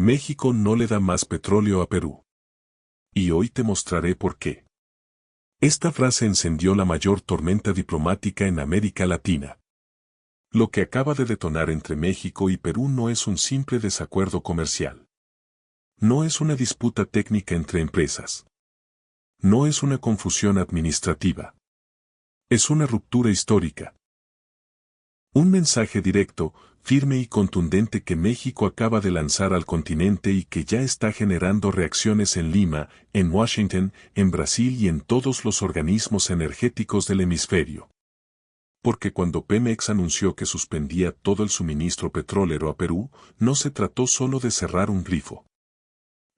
México no le da más petróleo a Perú. Y hoy te mostraré por qué. Esta frase encendió la mayor tormenta diplomática en América Latina. Lo que acaba de detonar entre México y Perú no es un simple desacuerdo comercial. No es una disputa técnica entre empresas. No es una confusión administrativa. Es una ruptura histórica. Un mensaje directo, firme y contundente que México acaba de lanzar al continente y que ya está generando reacciones en Lima, en Washington, en Brasil y en todos los organismos energéticos del hemisferio. Porque cuando Pemex anunció que suspendía todo el suministro petrolero a Perú, no se trató solo de cerrar un grifo.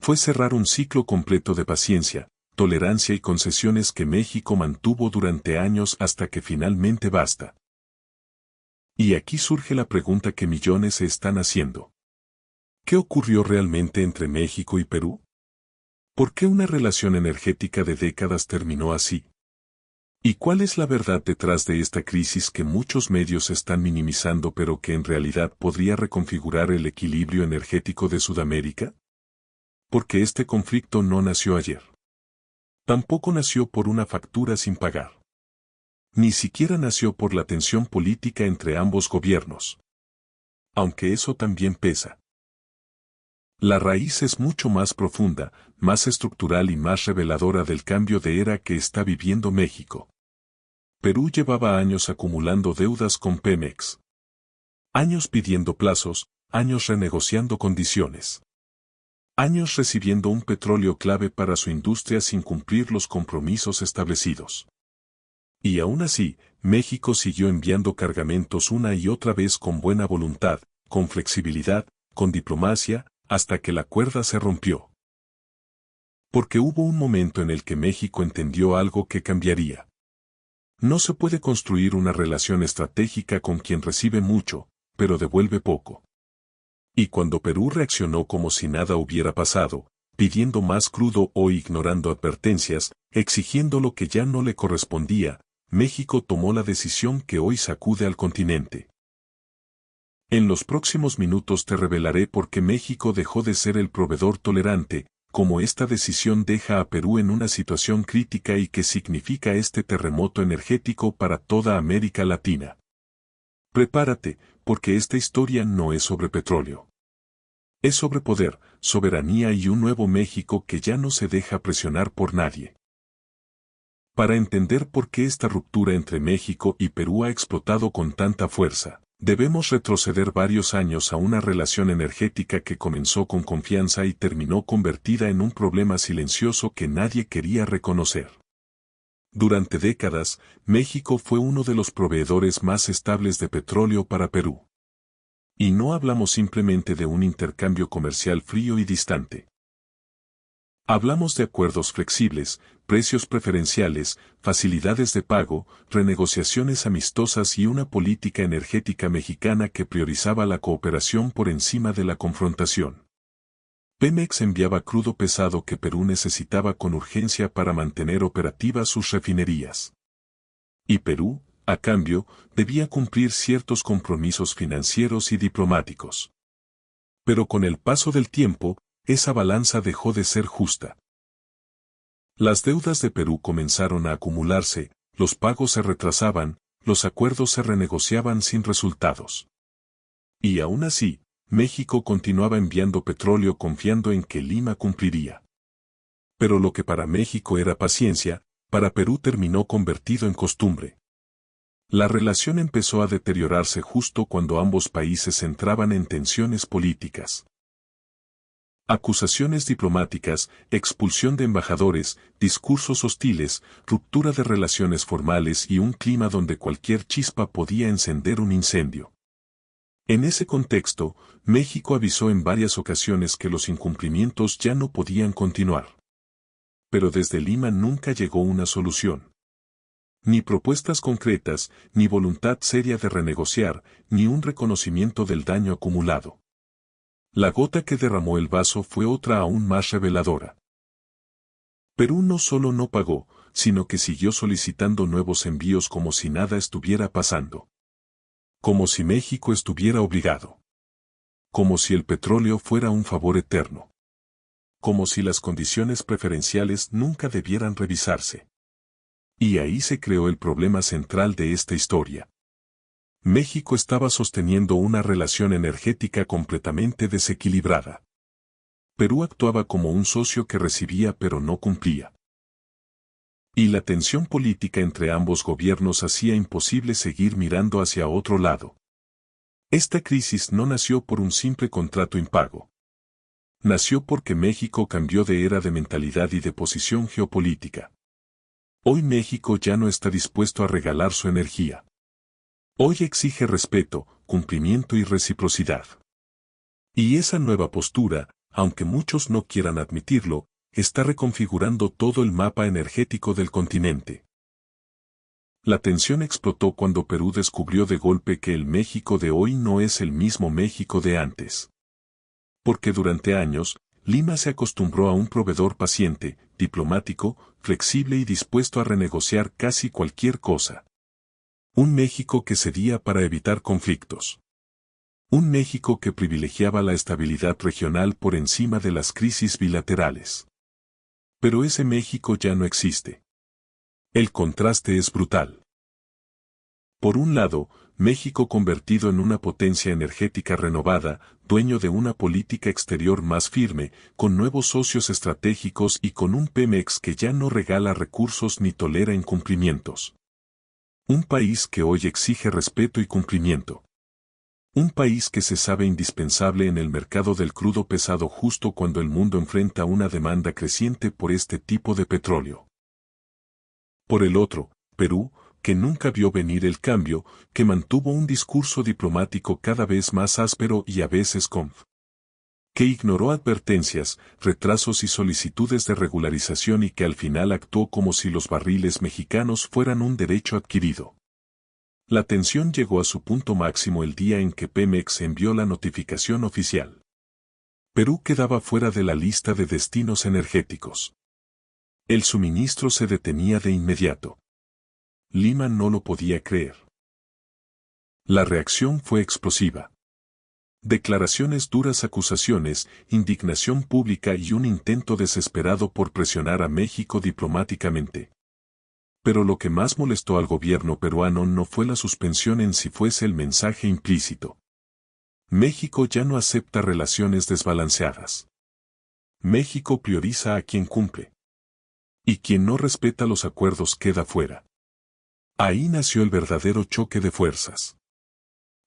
Fue cerrar un ciclo completo de paciencia, tolerancia y concesiones que México mantuvo durante años hasta que finalmente basta. Y aquí surge la pregunta que millones se están haciendo. ¿Qué ocurrió realmente entre México y Perú? ¿Por qué una relación energética de décadas terminó así? ¿Y cuál es la verdad detrás de esta crisis que muchos medios están minimizando pero que en realidad podría reconfigurar el equilibrio energético de Sudamérica? Porque este conflicto no nació ayer. Tampoco nació por una factura sin pagar. Ni siquiera nació por la tensión política entre ambos gobiernos. Aunque eso también pesa. La raíz es mucho más profunda, más estructural y más reveladora del cambio de era que está viviendo México. Perú llevaba años acumulando deudas con Pemex. Años pidiendo plazos, años renegociando condiciones. Años recibiendo un petróleo clave para su industria sin cumplir los compromisos establecidos. Y aún así, México siguió enviando cargamentos una y otra vez con buena voluntad, con flexibilidad, con diplomacia, hasta que la cuerda se rompió. Porque hubo un momento en el que México entendió algo que cambiaría. No se puede construir una relación estratégica con quien recibe mucho, pero devuelve poco. Y cuando Perú reaccionó como si nada hubiera pasado, pidiendo más crudo o ignorando advertencias, exigiendo lo que ya no le correspondía, México tomó la decisión que hoy sacude al continente. En los próximos minutos te revelaré por qué México dejó de ser el proveedor tolerante, cómo esta decisión deja a Perú en una situación crítica y qué significa este terremoto energético para toda América Latina. Prepárate, porque esta historia no es sobre petróleo. Es sobre poder, soberanía y un nuevo México que ya no se deja presionar por nadie. Para entender por qué esta ruptura entre México y Perú ha explotado con tanta fuerza, debemos retroceder varios años a una relación energética que comenzó con confianza y terminó convertida en un problema silencioso que nadie quería reconocer. Durante décadas, México fue uno de los proveedores más estables de petróleo para Perú. Y no hablamos simplemente de un intercambio comercial frío y distante. Hablamos de acuerdos flexibles, precios preferenciales, facilidades de pago, renegociaciones amistosas y una política energética mexicana que priorizaba la cooperación por encima de la confrontación. Pemex enviaba crudo pesado que Perú necesitaba con urgencia para mantener operativas sus refinerías. Y Perú, a cambio, debía cumplir ciertos compromisos financieros y diplomáticos. Pero con el paso del tiempo, esa balanza dejó de ser justa. Las deudas de Perú comenzaron a acumularse, los pagos se retrasaban, los acuerdos se renegociaban sin resultados. Y aún así, México continuaba enviando petróleo confiando en que Lima cumpliría. Pero lo que para México era paciencia, para Perú terminó convertido en costumbre. La relación empezó a deteriorarse justo cuando ambos países entraban en tensiones políticas. Acusaciones diplomáticas, expulsión de embajadores, discursos hostiles, ruptura de relaciones formales y un clima donde cualquier chispa podía encender un incendio. En ese contexto, México avisó en varias ocasiones que los incumplimientos ya no podían continuar. Pero desde Lima nunca llegó una solución. Ni propuestas concretas, ni voluntad seria de renegociar, ni un reconocimiento del daño acumulado. La gota que derramó el vaso fue otra aún más reveladora. Perú no solo no pagó, sino que siguió solicitando nuevos envíos como si nada estuviera pasando. Como si México estuviera obligado. como si el petróleo fuera un favor eterno. Como si las condiciones preferenciales nunca debieran revisarse. Y ahí se creó el problema central de esta historia. México estaba sosteniendo una relación energética completamente desequilibrada. Perú actuaba como un socio que recibía pero no cumplía. Y la tensión política entre ambos gobiernos hacía imposible seguir mirando hacia otro lado. Esta crisis no nació por un simple contrato impago. Nació porque México cambió de era de mentalidad y de posición geopolítica. Hoy México ya no está dispuesto a regalar su energía. Hoy exige respeto, cumplimiento y reciprocidad. Y esa nueva postura, aunque muchos no quieran admitirlo, está reconfigurando todo el mapa energético del continente. La tensión explotó cuando Perú descubrió de golpe que el México de hoy no es el mismo México de antes. Porque durante años, Lima se acostumbró a un proveedor paciente, diplomático, flexible y dispuesto a renegociar casi cualquier cosa. Un México que cedía para evitar conflictos. Un México que privilegiaba la estabilidad regional por encima de las crisis bilaterales. Pero ese México ya no existe. El contraste es brutal. Por un lado, México convertido en una potencia energética renovada, dueño de una política exterior más firme, con nuevos socios estratégicos y con un Pemex que ya no regala recursos ni tolera incumplimientos. Un país que hoy exige respeto y cumplimiento. Un país que se sabe indispensable en el mercado del crudo pesado justo cuando el mundo enfrenta una demanda creciente por este tipo de petróleo. Por el otro, Perú, que nunca vio venir el cambio, que mantuvo un discurso diplomático cada vez más áspero y a veces que ignoró advertencias, retrasos y solicitudes de regularización y que al final actuó como si los barriles mexicanos fueran un derecho adquirido. La tensión llegó a su punto máximo el día en que Pemex envió la notificación oficial. Perú quedaba fuera de la lista de destinos energéticos. El suministro se detenía de inmediato. Lima no lo podía creer. La reacción fue explosiva. Declaraciones duras, acusaciones, indignación pública y un intento desesperado por presionar a México diplomáticamente. Pero lo que más molestó al gobierno peruano no fue la suspensión en sí, fuese el mensaje implícito. México ya no acepta relaciones desbalanceadas. México prioriza a quien cumple. Y quien no respeta los acuerdos queda fuera. Ahí nació el verdadero choque de fuerzas.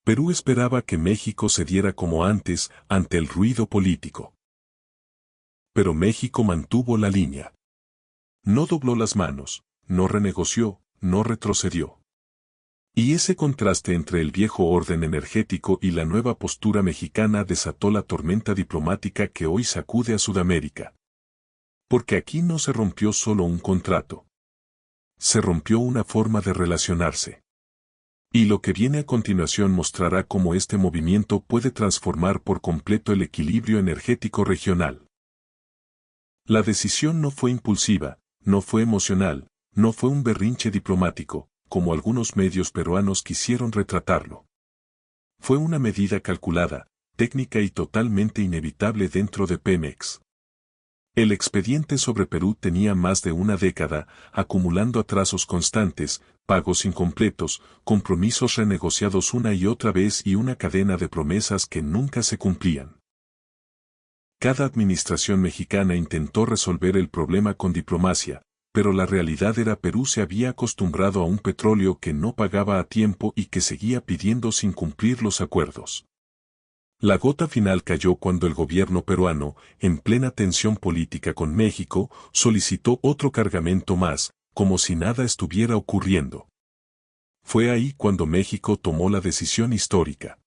Perú esperaba que México cediera como antes ante el ruido político. Pero México mantuvo la línea. No dobló las manos, no renegoció, no retrocedió. Y ese contraste entre el viejo orden energético y la nueva postura mexicana desató la tormenta diplomática que hoy sacude a Sudamérica. Porque aquí no se rompió solo un contrato. Se rompió una forma de relacionarse. Y lo que viene a continuación mostrará cómo este movimiento puede transformar por completo el equilibrio energético regional. La decisión no fue impulsiva, no fue emocional, no fue un berrinche diplomático, como algunos medios peruanos quisieron retratarlo. Fue una medida calculada, técnica y totalmente inevitable dentro de Pemex. El expediente sobre Perú tenía más de una década, acumulando atrasos constantes, pagos incompletos, compromisos renegociados una y otra vez y una cadena de promesas que nunca se cumplían. Cada administración mexicana intentó resolver el problema con diplomacia, pero la realidad era Perú se había acostumbrado a un petróleo que no pagaba a tiempo y que seguía pidiendo sin cumplir los acuerdos. La gota final cayó cuando el gobierno peruano, en plena tensión política con México, solicitó otro cargamento más, como si nada estuviera ocurriendo. Fue ahí cuando México tomó la decisión histórica.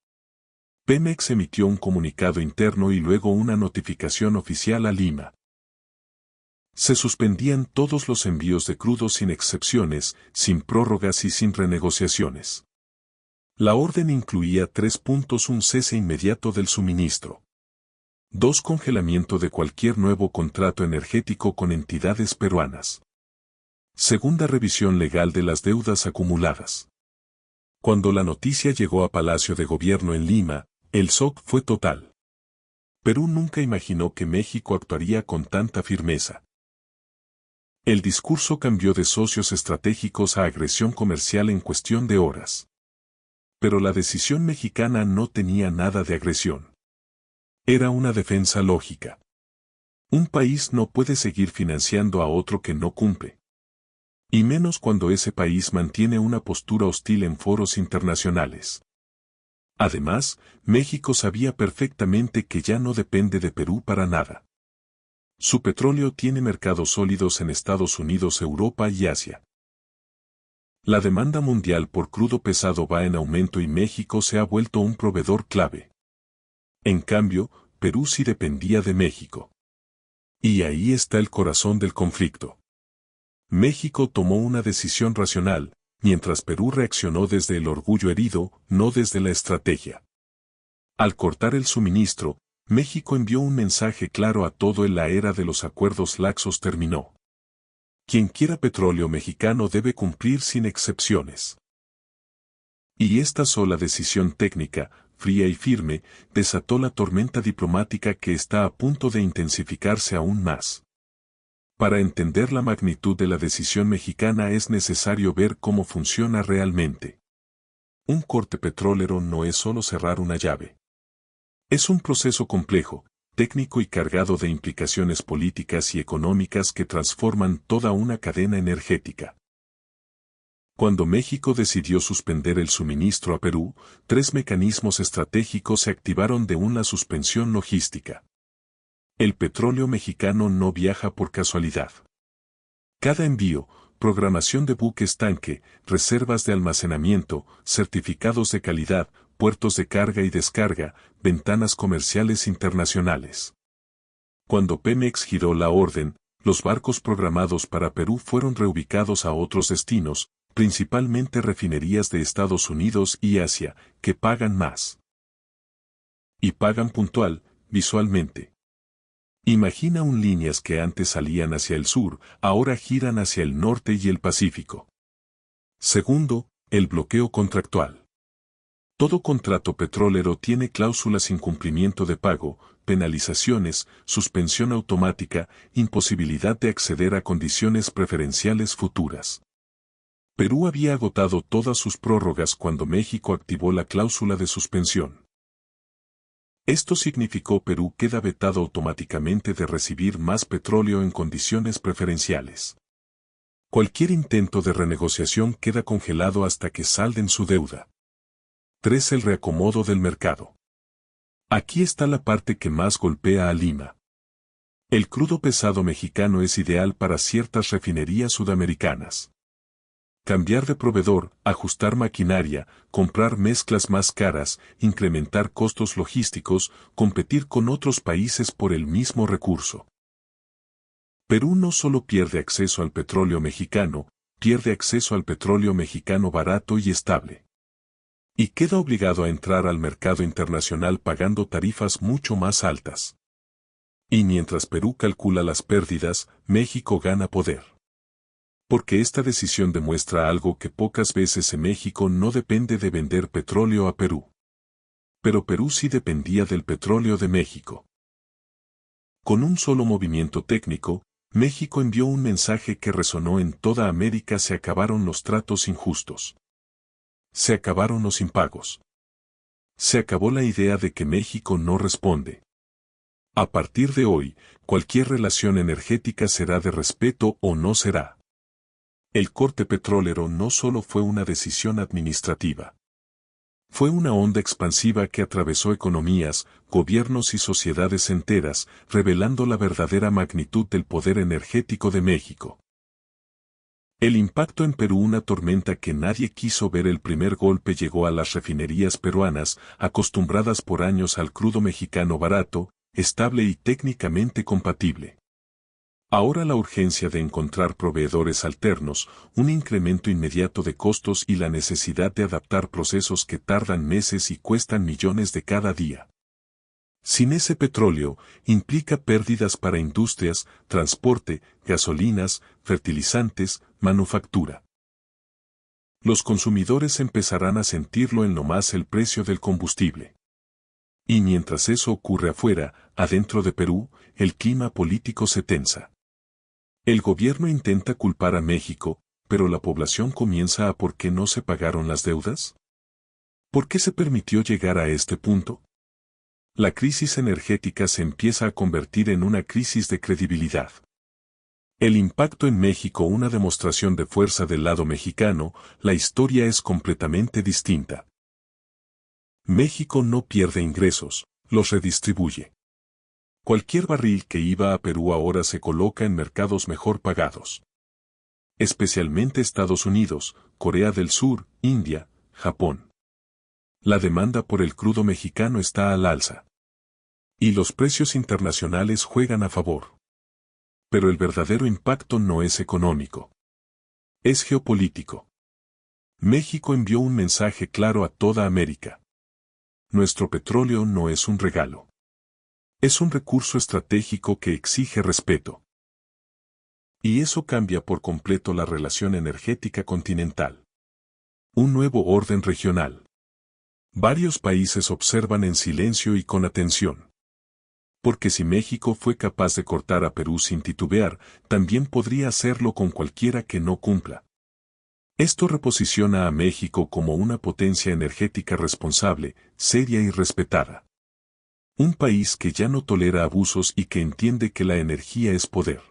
Pemex emitió un comunicado interno y luego una notificación oficial a Lima. Se suspendían todos los envíos de crudo sin excepciones, sin prórrogas y sin renegociaciones. La orden incluía 3 puntos: un cese inmediato del suministro. 2. Congelamiento de cualquier nuevo contrato energético con entidades peruanas. Segunda, revisión legal de las deudas acumuladas. Cuando la noticia llegó a Palacio de Gobierno en Lima, el shock fue total. Perú nunca imaginó que México actuaría con tanta firmeza. El discurso cambió de socios estratégicos a agresión comercial en cuestión de horas. Pero la decisión mexicana no tenía nada de agresión. Era una defensa lógica. Un país no puede seguir financiando a otro que no cumple. Y menos cuando ese país mantiene una postura hostil en foros internacionales. Además, México sabía perfectamente que ya no depende de Perú para nada. Su petróleo tiene mercados sólidos en Estados Unidos, Europa y Asia. La demanda mundial por crudo pesado va en aumento y México se ha vuelto un proveedor clave. En cambio, Perú sí dependía de México. Y ahí está el corazón del conflicto. México tomó una decisión racional, mientras Perú reaccionó desde el orgullo herido, no desde la estrategia. Al cortar el suministro, México envió un mensaje claro a todo: la era de los acuerdos laxos terminó. Quien quiera petróleo mexicano debe cumplir sin excepciones. Y esta sola decisión técnica, fría y firme, desató la tormenta diplomática que está a punto de intensificarse aún más. Para entender la magnitud de la decisión mexicana es necesario ver cómo funciona realmente. Un corte petrolero no es solo cerrar una llave. Es un proceso complejo, técnico y cargado de implicaciones políticas y económicas que transforman toda una cadena energética. Cuando México decidió suspender el suministro a Perú, 3 mecanismos estratégicos se activaron de una suspensión logística. El petróleo mexicano no viaja por casualidad. Cada envío, programación de buques tanque, reservas de almacenamiento, certificados de calidad, puertos de carga y descarga, ventanas comerciales internacionales. Cuando Pemex giró la orden, los barcos programados para Perú fueron reubicados a otros destinos, principalmente refinerías de Estados Unidos y Asia, que pagan más. Y pagan puntual, visualmente. Imagina líneas que antes salían hacia el sur, ahora giran hacia el norte y el Pacífico. Segundo, el bloqueo contractual. Todo contrato petrolero tiene cláusulas: incumplimiento de pago, penalizaciones, suspensión automática, imposibilidad de acceder a condiciones preferenciales futuras. Perú había agotado todas sus prórrogas cuando México activó la cláusula de suspensión. Esto significó: Perú queda vetado automáticamente de recibir más petróleo en condiciones preferenciales. Cualquier intento de renegociación queda congelado hasta que salden su deuda. 3. El reacomodo del mercado. Aquí está la parte que más golpea a Lima. El crudo pesado mexicano es ideal para ciertas refinerías sudamericanas. Cambiar de proveedor, ajustar maquinaria, comprar mezclas más caras, incrementar costos logísticos, competir con otros países por el mismo recurso. Perú no solo pierde acceso al petróleo mexicano, pierde acceso al petróleo mexicano barato y estable. Y queda obligado a entrar al mercado internacional pagando tarifas mucho más altas. Y mientras Perú calcula las pérdidas, México gana poder. Porque esta decisión demuestra algo que pocas veces: en México no depende de vender petróleo a Perú. Pero Perú sí dependía del petróleo de México. Con un solo movimiento técnico, México envió un mensaje que resonó en toda América: se acabaron los tratos injustos. Se acabaron los impagos. Se acabó la idea de que México no responde. A partir de hoy, cualquier relación energética será de respeto o no será. El corte petrolero no solo fue una decisión administrativa. Fue una onda expansiva que atravesó economías, gobiernos y sociedades enteras, revelando la verdadera magnitud del poder energético de México. El impacto en Perú: una tormenta que nadie quiso ver. El primer golpe llegó a las refinerías peruanas, acostumbradas por años al crudo mexicano barato, estable y técnicamente compatible. Ahora la urgencia de encontrar proveedores alternos, un incremento inmediato de costos y la necesidad de adaptar procesos que tardan meses y cuestan millones de cada día. Sin ese petróleo, implica pérdidas para industrias, transporte, gasolinas, fertilizantes, manufactura. Los consumidores empezarán a sentirlo en lo más: el precio del combustible. Y mientras eso ocurre afuera, adentro de Perú, el clima político se tensa. El gobierno intenta culpar a México, pero la población comienza a ¿por qué no se pagaron las deudas? ¿Por qué se permitió llegar a este punto? La crisis energética se empieza a convertir en una crisis de credibilidad. El impacto en México, una demostración de fuerza del lado mexicano, la historia es completamente distinta. México no pierde ingresos, los redistribuye. Cualquier barril que iba a Perú ahora se coloca en mercados mejor pagados. Especialmente Estados Unidos, Corea del Sur, India, Japón. La demanda por el crudo mexicano está al alza. Y los precios internacionales juegan a favor. Pero el verdadero impacto no es económico. Es geopolítico. México envió un mensaje claro a toda América. Nuestro petróleo no es un regalo. Es un recurso estratégico que exige respeto. Y eso cambia por completo la relación energética continental. Un nuevo orden regional. Varios países observan en silencio y con atención. Porque si México fue capaz de cortar a Perú sin titubear, también podría hacerlo con cualquiera que no cumpla. Esto reposiciona a México como una potencia energética responsable, seria y respetada. Un país que ya no tolera abusos y que entiende que la energía es poder.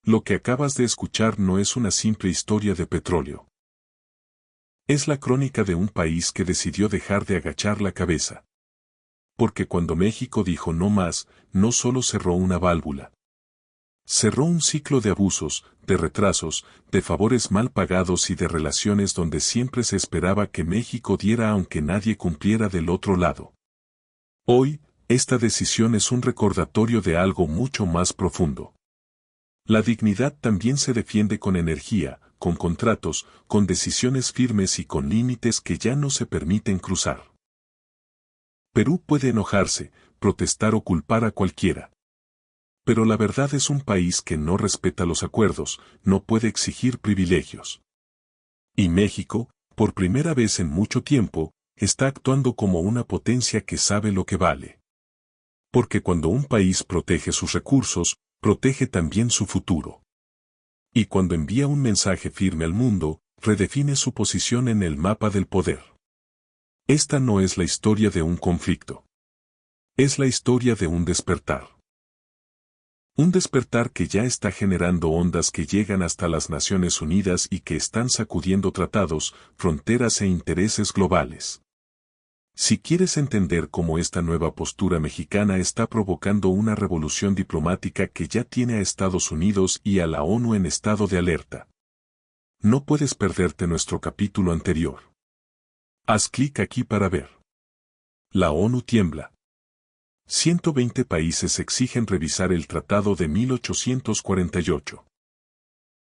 Lo que acabas de escuchar no es una simple historia de petróleo. Es la crónica de un país que decidió dejar de agachar la cabeza. Porque cuando México dijo no más, no solo cerró una válvula. Cerró un ciclo de abusos, de retrasos, de favores mal pagados y de relaciones donde siempre se esperaba que México diera aunque nadie cumpliera del otro lado. Hoy, esta decisión es un recordatorio de algo mucho más profundo. La dignidad también se defiende con energía, con contratos, con decisiones firmes y con límites que ya no se permiten cruzar. Perú puede enojarse, protestar o culpar a cualquiera. Pero la verdad es un país que no respeta los acuerdos, no puede exigir privilegios. Y México, por primera vez en mucho tiempo, está actuando como una potencia que sabe lo que vale. Porque cuando un país protege sus recursos, protege también su futuro. Y cuando envía un mensaje firme al mundo, redefine su posición en el mapa del poder. Esta no es la historia de un conflicto. Es la historia de un despertar. Un despertar que ya está generando ondas que llegan hasta las Naciones Unidas y que están sacudiendo tratados, fronteras e intereses globales. Si quieres entender cómo esta nueva postura mexicana está provocando una revolución diplomática que ya tiene a Estados Unidos y a la ONU en estado de alerta, no puedes perderte nuestro capítulo anterior. Haz clic aquí para ver. La ONU tiembla. 120 países exigen revisar el Tratado de 1848.